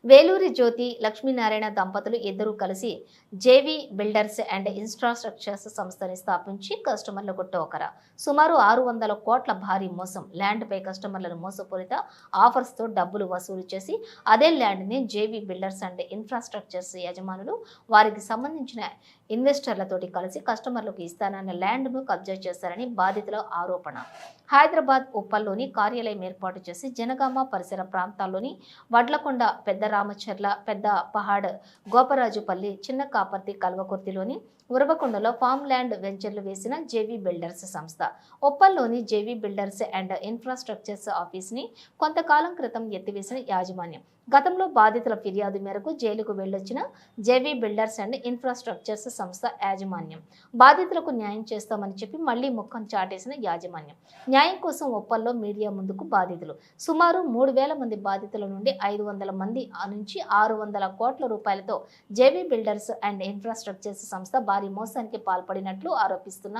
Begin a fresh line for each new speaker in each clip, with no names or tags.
వేలూరి జ్యోతి లక్ష్మీనారాయణ దంపతులు ఇద్దరూ కలిసి జేవీ బిల్డర్స్ అండ్ ఇన్ఫ్రాస్ట్రక్చర్స్ సంస్థని స్థాపించి కస్టమర్లకు టోకరా సుమారు 600 కోట్ల భారీ మోసం ల్యాండ్పై కస్టమర్లను మోసపూరిత ఆఫర్స్తో డబ్బులు వసూలు చేసి అదే ల్యాండ్ని జేవీ బిల్డర్స్ అండ్ ఇన్ఫ్రాస్ట్రక్చర్స్ యజమానులు వారికి సంబంధించిన ఇన్వెస్టర్లతోటి కలిసి కస్టమర్లకు ఇస్తానన్న ల్యాండ్ను కబ్జా చేశారని బాధితుల ఆరోపణ. హైదరాబాద్ ఉప్పల్లోని కార్యాలయం ఏర్పాటు చేసి జనగామ పరిసర ప్రాంతాల్లోని వడ్లకొండ, పెద్ద రామచర్ల, పెద్ద పహాడ్, గోపరాజుపల్లి, చిన్న కాపర్తి, కల్వకుర్తిలోని ఉరవకొండలో ఫామ్ ల్యాండ్ వెంచర్లు వేసిన జేవీ బిల్డర్స్ సంస్థ ఉప్పల్లోని జేవీ బిల్డర్స్ అండ్ ఇన్ఫ్రాస్ట్రక్చర్స్ ఆఫీస్ని కొంతకాలం క్రితం ఎత్తివేసిన యాజమాన్యం గతంలో బాధితుల ఫిర్యాదు మేరకు జైలుకు వెళ్లొచ్చిన జేవీ బిల్డర్స్ అండ్ ఇన్ఫ్రాస్ట్రక్చర్స్ సంస్థ యాజమాన్యం బాధితులకు న్యాయం చేస్తామని చెప్పి మళ్లీ ముఖం చాటేసిన యాజమాన్యం న్యాయం కోసం ఉప్పల్లో మీడియా ముందుకు బాధితులు సుమారు 3000 మంది బాధితుల నుండి 500 మంది నుంచి 600 కోట్ల రూపాయలతో జేవీ బిల్డర్స్ అండ్ ఇన్ఫ్రాస్ట్రక్చర్స్ సంస్థ భారీ మోసానికి పాల్పడినట్లు ఆరోపిస్తున్న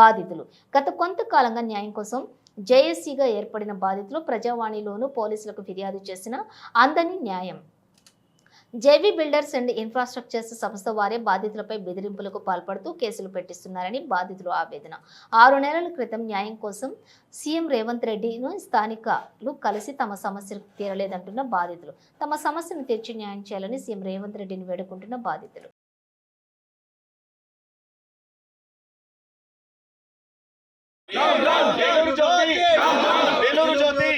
బాధితులు గత కొంతకాలంగా న్యాయం కోసం జేఏసీగా ఏర్పడిన బాధితులు ప్రజావాణిలోనూ పోలీసులకు ఫిర్యాదు చేసిన అందని న్యాయం. జేవీ బిల్డర్స్ అండ్ ఇన్ఫ్రాస్ట్రక్చర్స్ సంస్థ వారే బాధితులపై బెదిరింపులకు పాల్పడుతూ కేసులు పెట్టిస్తున్నారని బాధితులు ఆవేదన. 6 నెలల క్రితం న్యాయం కోసం సీఎం రేవంత్ రెడ్డిను స్థానికులు కలిసి తమ సమస్యలు తీరలేదంటున్న బాధితులు తమ సమస్యను తీర్చి న్యాయం చేయాలని సీఎం రేవంత్ రెడ్డిని వేడుకుంటున్న బాధితులు.
వేలూరు జ్యోతి వేలూరు జ్యోతి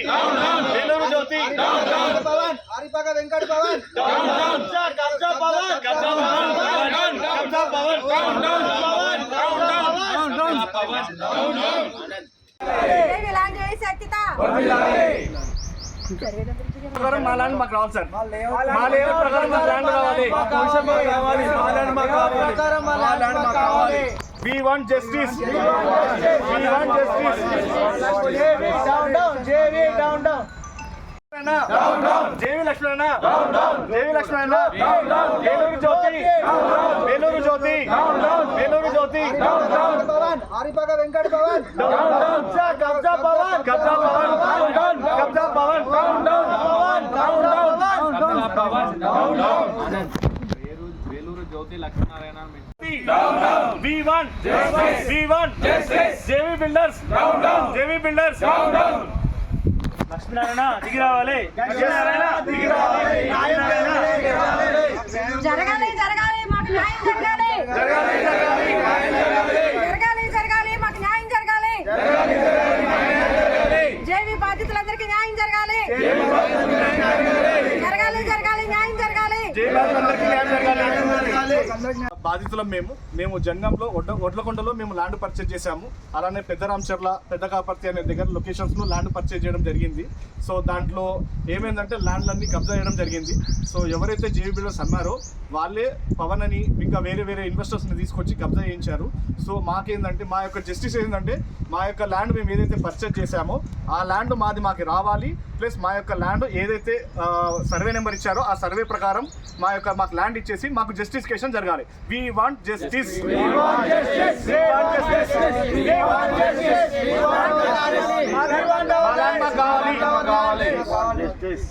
వేలూరు జ్యోతి
హరిపాక వెంకట పవన్
కబ్జా పవన్ కబ్జా పవన్ కబ్జా పవన్ ప్రకారం మా ల్యాండ్ మాకు రావాలి సార్. మా లేఅవుట్ ప్రకారం మా ల్యాండ్ కావాలి. మా ల్యాండ్ మాకు కావాలి. We want justice. We want justice. JV down down. JV down down. Down down. JV Lakshmana. Down down. JV Lakshmana. Down down. Veluru Jyoti. Down down. Veluru Jyoti. Down down. Veluru Jyoti. Down down.
Pawan హరిపాక Venkata Pawan
Down down. Kabja Pawan. Kabja Pawan. Down down. Kabja Pawan. Down down. Pawan. Down down. Kabja Pawan. Down down.
Vellore Jyothi Lakshminarayana
Down down. We want justice. We want justice. JV Builders. Down down. JV Builders. Down down. Lakshminarayana దిగి రావాలి. లక్ష్మీనారాయణ దిగి రావాలి.
జరగాలి జరగాలి మాకు న్యాయం జరగాలి.
జరగాలి జరగాలి న్యాయం జరగాలి.
జరగాలి జరగాలి మాకు న్యాయం జరగాలి.
జరగాలి జరగాలి న్యాయం జరగాలి.
జేవీ బాధితులందరికీ న్యాయం జరగాలి.
JV బాధితులకు న్యాయం జరగాలి.
జరగాలి జరగాలి న్యాయం జరగాలి.
JV బాధితులందరికీ న్యాయం జరగాలి. బాధితులం మేము జంగంలో వడ్లకొండలో మేము ల్యాండ్ పర్చేజ్ చేశాము. అలానే పెద్ద రామచర్ల, పెద్ద కాపర్తి అనే దగ్గర లొకేషన్స్లో ల్యాండ్ పర్చేజ్ చేయడం జరిగింది. సో దాంట్లో ఏమైందంటే ల్యాండ్లన్నీ కబ్జా చేయడం జరిగింది. సో ఎవరైతే జేవీ బిల్డర్స్ అన్నారో వాళ్ళే పవన్ అని ఇంకా వేరే ఇన్వెస్టర్స్ని తీసుకొచ్చి కబ్జా చేయించారు. సో మాకేందంటే మా యొక్క జస్టిస్ ఏంటంటే మా యొక్క ల్యాండ్ మేము ఏదైతే పర్చేజ్ చేశామో ఆ ల్యాండ్ మాకు రావాలి. ప్లస్ మా యొక్క ల్యాండ్ ఏదైతే సర్వే నెంబర్ ఇచ్చారో ఆ సర్వే ప్రకారం మాకు ల్యాండ్ ఇచ్చేసి మాకు జస్టిఫికేషన్ జరగాలి. We want justice. We want justice. We want justice. We want justice. We want justice.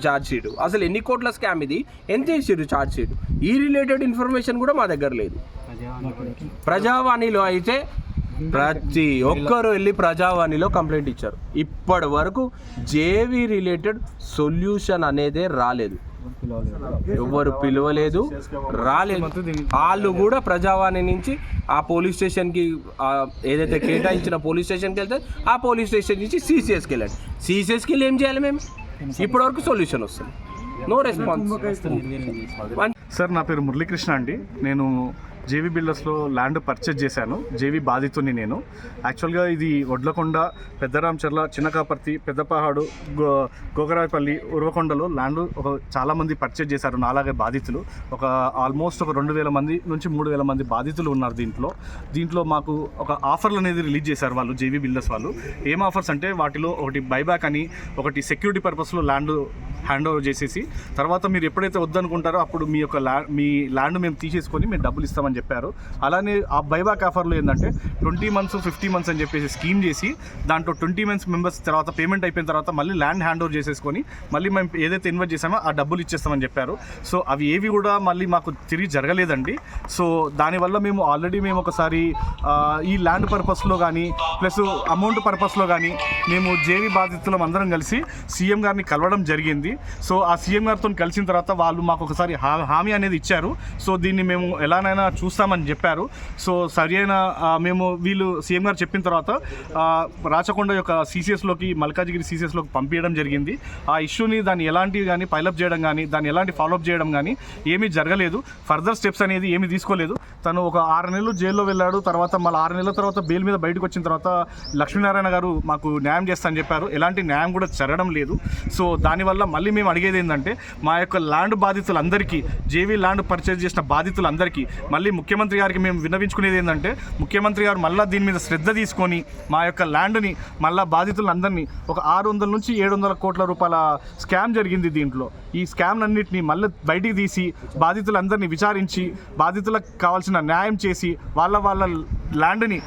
Charge sheet అసలు ఎన్ని కోట్ల స్కామ్ ఇది, ఎంత ఇచ్చిర్రు ఛార్జ్ షీట్, ఈ రిలేటెడ్ ఇన్ఫర్మేషన్ కూడా మా దగ్గర లేదు. ప్రజావాణిలో అయితే ప్రతి ఒక్కరు వెళ్ళి ప్రజావాణిలో కంప్లైంట్ ఇచ్చారు. ఇప్పటి వరకు జేవీ రిలేటెడ్ సొల్యూషన్ అనేదే రాలేదు. ఎవరు పిలవలేదు, రాలేదు. వాళ్ళు కూడా ప్రజావాణి నుంచి ఆ పోలీస్ స్టేషన్కి ఏదైతే కేటాయించిన పోలీస్ స్టేషన్కి వెళ్తే ఆ పోలీస్ స్టేషన్ నుంచి సిసిఎస్కి వెళ్ళండి. సిసిఎస్కి వెళ్ళి ఏం చేయాలి మేము? ఇప్పటివరకు సొల్యూషన్ వస్తుంది, నో రెస్పాన్స్.
సార్ నా పేరు మురళీకృష్ణ అండి. నేను జేవీ బిల్డర్స్లో ల్యాండ్ పర్చేజ్ చేశాను. జేవీ బాధితుని నేను. యాక్చువల్గా ఇది వడ్లకొండ, పెద్ద రామచర్ల, చిన్న కాపర్తి, పెద్దపహాడు, గోగరాయపల్లి, ఉరవకొండలో ల్యాండ్ చాలామంది పర్చేజ్ చేశారు నాలాగే బాధితులు. ఆల్మోస్ట్ 2000 మంది నుంచి 3000 మంది బాధితులు ఉన్నారు దీంట్లో మాకు ఒక ఆఫర్లు అనేది రిలీజ్ చేశారు వాళ్ళు, జేవీ బిల్డర్స్ వాళ్ళు. ఏం ఆఫర్స్ అంటే వాటిలో ఒకటి బైబ్యాక్ అని, ఒకటి సెక్యూరిటీ పర్పస్లో ల్యాండ్ హ్యాండ్ ఓవర్ చేసేసి తర్వాత మీరు ఎప్పుడైతే వద్దనుకుంటారో అప్పుడు మీ ల్యాండ్ మేము తీసేసుకొని మేము డబ్బులు ఇస్తామని చెప్పారు. అలానే ఆ బైబ్యాక్ ఆఫర్లో ఏంటంటే 20 months 50 months అని చెప్పేసి స్కీమ్ చేసి దాంట్లో 20 months మెంబర్స్ తర్వాత పేమెంట్ అయిపోయిన తర్వాత మళ్ళీ ల్యాండ్ హ్యాండ్ ఓవర్ చేసేసుకొని మళ్ళీ మేము ఏదైతే ఇన్వెస్ట్ చేసామో ఆ డబ్బులు ఇచ్చేస్తామని చెప్పారు. సో అవి ఏవి కూడా మళ్ళీ మాకు తిరిగి జరగలేదండి. సో దానివల్ల మేము ఆల్రెడీ ఒకసారి ఈ ల్యాండ్ పర్పస్లో కానీ ప్లస్ అమౌంట్ పర్పస్లో కానీ మేము జేవీ బాధితులం అందరం కలిసి సీఎం గారిని కలవడం జరిగింది. సో ఆ సీఎం గారితో కలిసిన తర్వాత వాళ్ళు మాకు ఒకసారి హామీ అనేది ఇచ్చారు. సో దీన్ని మేము ఎలానైనా చూస్తామని చెప్పారు. సో సరైన మేము వీళ్ళు సీఎం గారు చెప్పిన తర్వాత రాచకొండ యొక్క సీసీఎస్లోకి మల్కాజిగిరి సీసీఎస్లోకి పంపించడం జరిగింది. ఆ ఇష్యూని దాన్ని ఎలాంటివి కానీ పైలప్ చేయడం కానీ దాన్ని ఎలాంటి ఫాలోఅప్ చేయడం కానీ ఏమీ జరగలేదు. ఫర్దర్ స్టెప్స్ అనేది ఏమీ తీసుకోలేదు. తను ఒక 6 నెలలు జైల్లో వెళ్ళాడు. తర్వాత మళ్ళీ 6 నెలల తర్వాత బెయిల్ మీద బయటకు వచ్చిన తర్వాత లక్ష్మీనారాయణ గారు మాకు న్యాయం చేస్తానని చెప్పారు. ఎలాంటి న్యాయం కూడా జరగడం లేదు. సో దానివల్ల మళ్ళీ మేము అడిగేది ఏంటంటే మా యొక్క ల్యాండ్ బాధితులందరికీ జేవీ ల్యాండ్ పర్చేజ్ చేసిన బాధితులందరికీ మళ్ళీ ముఖ్యమంత్రి గారికి మేము విన్నవించుకునేది ఏంటంటే ముఖ్యమంత్రి గారు మళ్ళీ దీని మీద శ్రద్ధ తీసుకొని మా యొక్క ల్యాండ్ని మళ్ళీ బాధితులందరినీ ఒక 600 నుంచి 700 కోట్ల రూపాయల స్కామ్ జరిగింది. దీంట్లో ఈ స్కామ్ అన్నింటినీ మళ్ళీ బయటికి తీసి బాధితులందరినీ విచారించి బాధితులకు కావాల్సిన న్యాయం చేసి వాళ్ళ ల్యాండ్ని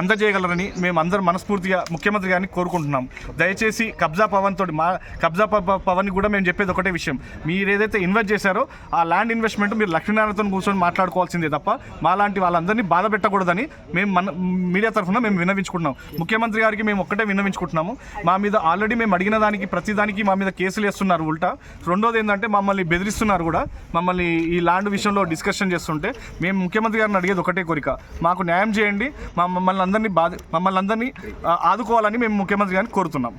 అందజేయగలరని మేము అందరం మనస్ఫూర్తిగా ముఖ్యమంత్రి గారిని కోరుకుంటున్నాం. దయచేసి కబ్జా పవన్ని కూడా మేము చెప్పేది ఒకటే విషయం, మీరు ఏదైతే ఇన్వెస్ట్ చేశారో ఆ ల్యాండ్ ఇన్వెస్ట్మెంట్ మీరు లక్ష్మీనారాయణతో కూర్చొని మాట్లాడుకోవాల్సిందే తప్ప మాలాంటి వాళ్ళందరినీ బాధ పెట్టకూడదని మేము మీడియా తరఫున మేము విన్నవించుకుంటున్నాం. ముఖ్యమంత్రి గారికి మేము ఒక్కటే విన్నవించుకుంటున్నాము. మా మీద ఆల్రెడీ మేము అడిగిన దానికి ప్రతిదానికి మా మీద కేసులు వేస్తున్నారు ఉల్టా. రెండోది ఏంటంటే మమ్మల్ని బెదిరిస్తున్నారు కూడా. మమ్మల్ని ఈ ల్యాండ్ విషయంలో డిస్కషన్ చేస్తుంటే మేము ముఖ్యమంత్రి గారిని అడిగేది ఒకటే కోరిక, మాకు న్యాయం చేయండి, మమ్మల్ని అందరినీ ఆదుకోవాలని మేము ముఖ్యమంత్రి గారిని కోరుతున్నాం.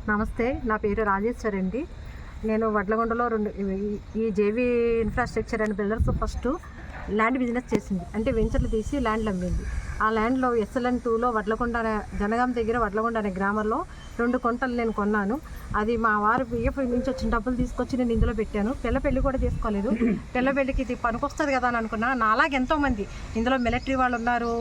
నమస్తే, నా పేరు రాజేశ్వర్ అండి. నేను వడ్లగొండలో ఈ JV infrastructure and builders first land business చేసింది. అంటే వెంచర్లు తీసి ల్యాండ్లు అమ్మింది. ఆ ల్యాండ్లో SLN 2లో వడ్లకొండ జనగాం దగ్గర వడ్లకొండ అనే గ్రామంలో 2 కొంటలు నేను కొన్నాను. అది మా వారు PF నుంచి వచ్చిన డబ్బులు తీసుకొచ్చి నేను ఇందులో పెట్టాను. పెళ్ళి కూడా తీసుకోలేదు. పెళ్ళికి ఇది పనికొస్తుంది కదా అని అనుకున్నా. నాలాగే ఎంతోమంది ఇందులో మిలిటరీ వాళ్ళు ఉన్నారు,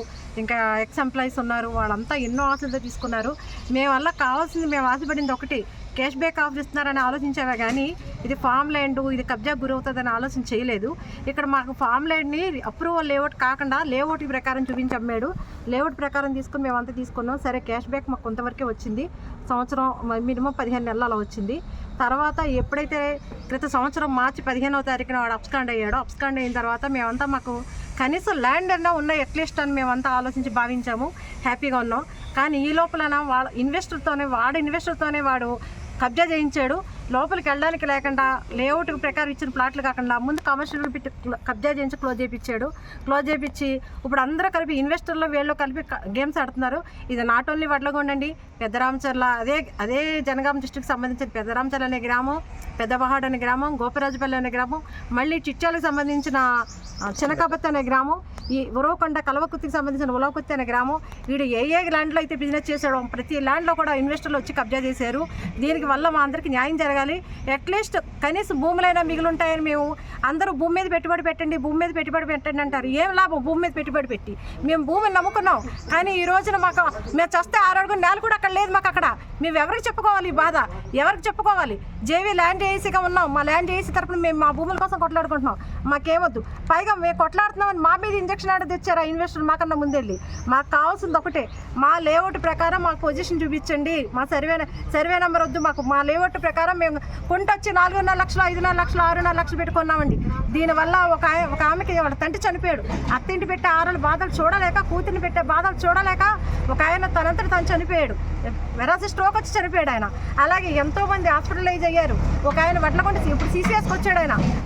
ఇంకా ఎక్స్ ఎంప్లాయీస్ ఉన్నారు. వాళ్ళంతా ఎన్నో ఆశలతో తీసుకున్నారు. మేము వల్ల కావాల్సింది మేము ఆశపడింది ఒకటి, క్యాష్ బ్యాక్ ఆఫర్ ఇస్తున్నారని ఆలోచించావే కానీ ఇది ఫామ్ ల్యాండ్, ఇది కబ్జా గురవుతుందని ఆలోచన చేయలేదు. ఇక్కడ మాకు ఫామ్ ల్యాండ్ని అప్రూవల్ లేఅవుట్ కాకుండా లేఅవుట్ ప్రకారం చూపించి అమ్మాడు. లేఅవుట్ ప్రకారం తీసుకుని మేమంతా తీసుకున్నాం. సరే, క్యాష్ బ్యాక్ మాకు కొంతవరకే వచ్చింది. సంవత్సరం మినిమం 15 నెలలు అలా వచ్చింది. తర్వాత ఎప్పుడైతే క్రితం సంవత్సరం మార్చి 15వ తారీఖున వాడు అబ్స్కాండ్ అయ్యాడు. అబ్స్కాండ్ అయిన తర్వాత మేమంతా మాకు కనీసం ల్యాండ్ అన్నా ఉన్నాయి అట్లీస్ట్ అని మేమంతా ఆలోచించి భావించాము. హ్యాపీగా ఉన్నాం. కానీ ఈ లోపలన వాడు ఇన్వెస్టర్తోనే వాడు కబ్జా చేయించాడు. లోపలికి వెళ్ళడానికి లేకుండా లేఅవుట్ ప్రకారం ఇచ్చిన ప్లాట్లు కాకుండా ముందు కమర్షియల్ పెట్టి కబ్జా చేయించి క్లోజ్ చేయించి ఇప్పుడు అందరూ కలిపి ఇన్వెస్టర్లు వీళ్ళు కలిపి గేమ్స్ ఆడుతున్నారు. ఇది నాట్ ఓన్లీ వడ్లగొండండి, పెద్దరామచర్ల, అదే జనగాం డిస్ట్రిక్ట్ సంబంధించిన పెద్దరామచర్ల అనే గ్రామం, పెద్దబహాడ్ అనే గ్రామం, గోపరాజపల్లి అనే గ్రామం, మళ్ళీ చిట్యాలకు సంబంధించిన చినకాపత్తి అనే గ్రామం, ఈ ఉరవకొండ కలవకుర్తికి సంబంధించిన ఉలవకుర్తి అనే గ్రామం. వీడు ఏ ల్యాండ్లో అయితే బిజినెస్ చేసాడో ప్రతి ల్యాండ్లో కూడా ఇన్వెస్టర్లు వచ్చి కబ్జా చేశారు. దీనికి వల్ల మా అందరికీ న్యాయం జరగాలి. అట్లీస్ట్ కనీసం భూములైనా మిగిలి ఉంటాయని మేము అందరూ భూమి మీద పెట్టుబడి పెట్టండి అంటారు. ఏం లాభం భూమి మీద పెట్టుబడి పెట్టి? మేము భూమిని నమ్ముకున్నాం. కానీ ఈ రోజున మాకు మేము చస్తే 6 అడుగుల నేల కూడా అక్కడ లేదు. మాకు అక్కడ మేము ఎవరికి చెప్పుకోవాలి? ఈ బాధ ఎవరికి చెప్పుకోవాలి? జేవీ ల్యాండ్ ఏసీగా ఉన్నాం. మా ల్యాండ్ ఏసీ తరపున మేము మా భూముల కోసం కొట్లాడుకుంటున్నాం. మాకేమొద్దు. పైగా మేము కొట్లాడుతున్నామని మా మీద ఇంజక్షన్ ఆర్డర్ తెచ్చారు ఆ ఇన్వెస్టర్ మాకన్నా ముందెళ్ళి. మాకు కావాల్సింది ఒకటే, మా లేఅవుట్ ప్రకారం మాకు పొజిషన్ చూపించండి. మా సర్వే నెంబర్ వద్దు మాకు. మా లేఅవుట్ ప్రకారం మేము కొంటొచ్చి 4.5 లక్షలు, 5.5 లక్షలు, 6.5 లక్షలు పెట్టుకున్నామండి. దీనివల్ల ఒక ఆమెకి వాళ్ళ తండ్రి చనిపోయాడు. అత్తింటి పెట్టే ఆరల బాధలు చూడలేక, కూతుర్ని పెట్టే బాధలు చూడలేక ఒక ఆయన తనంతట తను చనిపోయాడు. వెరాసి స్ట్రోక్ వచ్చి చనిపోయాడు ఆయన. అలాగే ఎంతోమంది హాస్పిటలైజ్ అయ్యారు. ఒక ఆయన వడ్లకొండ ఇప్పుడు CCSకి వచ్చాడు.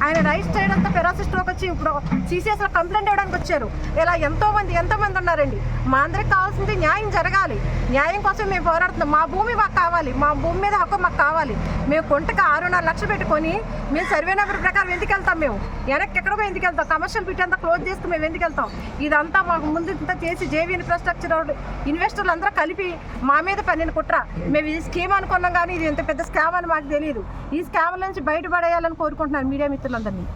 ఆయన రైట్ సైడ్ అంతా పెరాసి స్ట్రోక్ వచ్చి ఇప్పుడు CCSలో కంప్లైంట్ ఇవ్వడానికి వచ్చారు. ఇలా ఎంతోమంది ఉన్నారండి. మా అందరికి కావాల్సింది న్యాయం జరగాలి. న్యాయం కోసం మేము పోరాడుతున్నాం. మా భూమి మాకు కావాలి. మా భూమి మీద హక్కు మాకు కావాలి. మేము కొంటకి 6.5 లక్షలు పెట్టుకొని మేము సర్వే నెంబర్ ప్రకారం ఎందుకు వెళ్తాం? మేము వెనక్కి ఎక్కడికో ఎందుకు వెళ్తాం? కమర్షియల్ బిట్ అంతా క్లోజ్ చేసుకుని మేము ఎందుకు వెళ్తాం? ఇదంతా మాకు ముందు ఇంత చేసి జేవీ ఇన్ఫ్రాస్ట్రక్చర్ ఇన్వెస్టర్లు అందరూ కలిపి మా మీద పన్నెండు కుట్ర. మేము ఇది స్కీమ్ అనుకున్నాం కానీ ఇది ఎంత పెద్ద స్కామ్ అని మాకు తెలియదు. ఈ స్కామ్ నుంచి బయటపడేయాలని కోరుకుంటున్నాను మీడియా మిత్రులందరినీ.